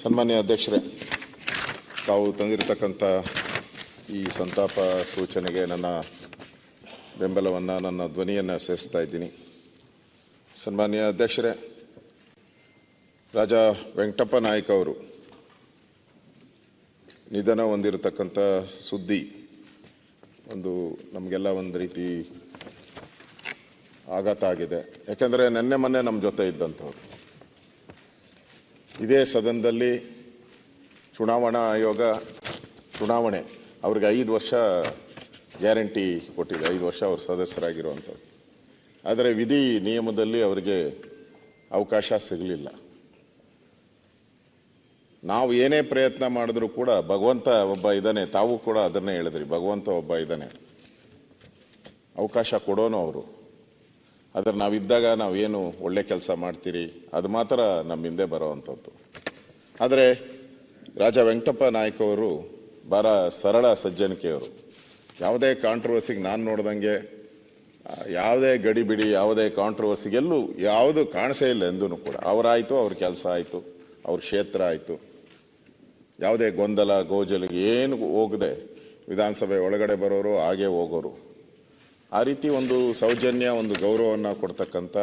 ಸನ್ಮಾನ್ಯ ಅಧ್ಯಕ್ಷರೇ, ತಾವು ತಂದಿರತಕ್ಕಂಥ ಈ ಸಂತಾಪ ಸೂಚನೆಗೆ ನನ್ನ ಬೆಂಬಲವನ್ನು, ನನ್ನ ಧ್ವನಿಯನ್ನು ಸೇರಿಸ್ತಾ ಇದ್ದೀನಿ. ಸನ್ಮಾನ್ಯ ಅಧ್ಯಕ್ಷರೇ, ರಾಜ ವೆಂಕಟಪ್ಪ ನಾಯಕ್ ಅವರು ನಿಧನ ಹೊಂದಿರತಕ್ಕಂಥ ಸುದ್ದಿ ನಮಗೆಲ್ಲ ಒಂದು ರೀತಿ ಆಘಾತ ಆಗಿದೆ. ಯಾಕೆಂದರೆ ನೆನ್ನೆ ಮೊನ್ನೆ ನಮ್ಮ ಜೊತೆ ಇದ್ದಂಥವ್ರು. ಇದೇ ಸದನದಲ್ಲಿ ಚುನಾವಣಾ ಆಯೋಗ ಚುನಾವಣೆ ಅವ್ರಿಗೆ 5 ವರ್ಷ ಗ್ಯಾರಂಟಿ ಕೊಟ್ಟಿದೆ, 5 ವರ್ಷ ಅವರು ಸದಸ್ಯರಾಗಿರುವಂಥದ್ದು. ಆದರೆ ವಿಧಿ ನಿಯಮದಲ್ಲಿ ಅವರಿಗೆ ಅವಕಾಶ ಸಿಗಲಿಲ್ಲ. ನಾವು ಏನೇ ಪ್ರಯತ್ನ ಮಾಡಿದ್ರೂ ಕೂಡ ಭಗವಂತ ಒಬ್ಬ ಇದ್ದಾನೆ, ತಾವು ಕೂಡ ಅದನ್ನೇ ಹೇಳಿದ್ರಿ, ಭಗವಂತ ಒಬ್ಬ ಇದ್ದಾನೆ, ಅವಕಾಶ ಕೊಡೋನು ಅವರು. ಆದರೆ ನಾವಿದ್ದಾಗ ನಾವೇನು ಒಳ್ಳೆ ಕೆಲಸ ಮಾಡ್ತೀರಿ ಅದು ಮಾತ್ರ ನಮ್ಮ ಹಿಂದೆ ಬರೋವಂಥದ್ದು. ಆದರೆ ರಾಜ ವೆಂಕಟಪ್ಪ ನಾಯಕ್ ಅವರು ಭಾಳ ಸರಳ ಸಜ್ಜನಿಕೆಯವರು. ಯಾವುದೇ ಕಾಂಟ್ರವರ್ಸಿಗೆ ನಾನು ನೋಡ್ದಂಗೆ ಯಾವುದೇ ಗಡಿಬಿಡಿ, ಯಾವುದೇ ಕಾಂಟ್ರವರ್ಸಿಗೆಲ್ಲೂ ಯಾವುದು ಕಾಣಿಸೇ ಇಲ್ಲ ಎಂದೂ ಕೂಡ. ಅವರಾಯಿತು, ಅವ್ರ ಕೆಲಸ ಆಯಿತು, ಅವ್ರ ಕ್ಷೇತ್ರ ಆಯಿತು. ಯಾವುದೇ ಗೊಂದಲ ಗೋಜಲಿಗೆ ಏನು ಹೋಗದೆ ವಿಧಾನಸಭೆ ಒಳಗಡೆ ಬರೋರು, ಹಾಗೆ ಹೋಗೋರು. ಆ ರೀತಿ ಒಂದು ಸೌಜನ್ಯ, ಒಂದು ಗೌರವವನ್ನು ಕೊಡ್ತಕ್ಕಂಥ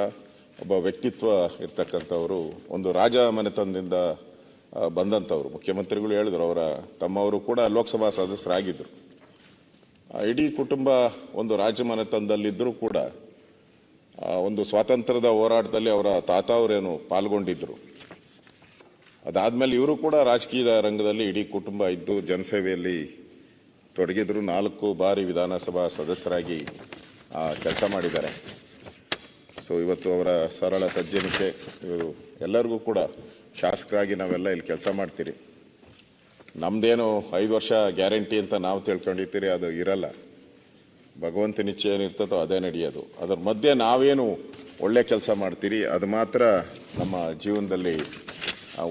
ಒಬ್ಬ ವ್ಯಕ್ತಿತ್ವ ಇರ್ತಕ್ಕಂಥವರು, ಒಂದು ರಾಜ ಮನೆತನದಿಂದ ಬಂದಂಥವ್ರು. ಮುಖ್ಯಮಂತ್ರಿಗಳು ಹೇಳಿದ್ರು, ಅವರ ತಮ್ಮವರು ಕೂಡ ಲೋಕಸಭಾ ಸದಸ್ಯರಾಗಿದ್ದರು. ಇಡೀ ಕುಟುಂಬ ಒಂದು ರಾಜ ಮನೆತನದಲ್ಲಿದ್ದರೂ ಕೂಡ ಒಂದು ಸ್ವಾತಂತ್ರ್ಯದ ಹೋರಾಟದಲ್ಲಿ ಅವರ ತಾತ ಅವರೇನು ಪಾಲ್ಗೊಂಡಿದ್ದರು. ಅದಾದಮೇಲೆ ಇವರು ಕೂಡ ರಾಜಕೀಯ ರಂಗದಲ್ಲಿ ಇಡೀ ಕುಟುಂಬ ಇದ್ದು ಜನಸೇವೆಯಲ್ಲಿ ತೊಡಗಿದ್ರು. 4 ಬಾರಿ ವಿಧಾನಸಭಾ ಸದಸ್ಯರಾಗಿ ಕೆಲಸ ಮಾಡಿದ್ದಾರೆ. ಸೊ ಇವತ್ತು ಅವರ ಸರಳ ಸಜ್ಜನಿಕೆ, ಇವರು ಎಲ್ಲರಿಗೂ ಕೂಡ ಶಾಸಕರಾಗಿ ನಾವೆಲ್ಲ ಇಲ್ಲಿ ಕೆಲಸ ಮಾಡ್ತೀರಿ. ನಮ್ಮದೇನು 5 ವರ್ಷ ಗ್ಯಾರಂಟಿ ಅಂತ ನಾವು ತಿಳ್ಕೊಂಡಿರ್ತೀರಿ, ಅದು ಇರಲ್ಲ. ಭಗವಂತನ ಇಚ್ಛೆ ಏನಿರ್ತದೋ ಅದೇ ನಡೆಯೋದು. ಅದರ ಮಧ್ಯೆ ನಾವೇನು ಒಳ್ಳೆ ಕೆಲಸ ಮಾಡ್ತೀರಿ ಅದು ಮಾತ್ರ ನಮ್ಮ ಜೀವನದಲ್ಲಿ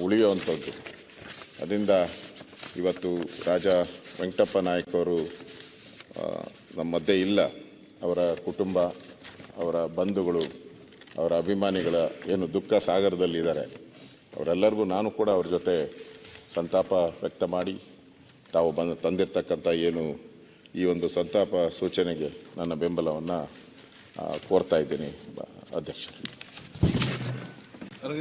ಉಳಿಯುವಂಥದ್ದು. ಅದರಿಂದ ಇವತ್ತು ರಾಜ ವೆಂಕಟಪ್ಪ ನಾಯಕ್ ಅವರು ನಮ್ಮ ಮಧ್ಯೆ ಇಲ್ಲ. ಅವರ ಕುಟುಂಬ, ಅವರ ಬಂಧುಗಳು, ಅವರ ಅಭಿಮಾನಿಗಳ ಏನು ದುಃಖ ಸಾಗರದಲ್ಲಿದ್ದಾರೆ, ಅವರೆಲ್ಲರಿಗೂ ನಾನು ಕೂಡ ಅವ್ರ ಜೊತೆ ಸಂತಾಪ ವ್ಯಕ್ತ ಮಾಡಿ, ತಾವು ತಂದಿರ್ತಕ್ಕಂಥ ಏನು ಈ ಒಂದು ಸಂತಾಪ ಸೂಚನೆಗೆ ನನ್ನ ಬೆಂಬಲವನ್ನು ಕೋರ್ತಾ ಇದ್ದೀನಿ ಅಧ್ಯಕ್ಷರು.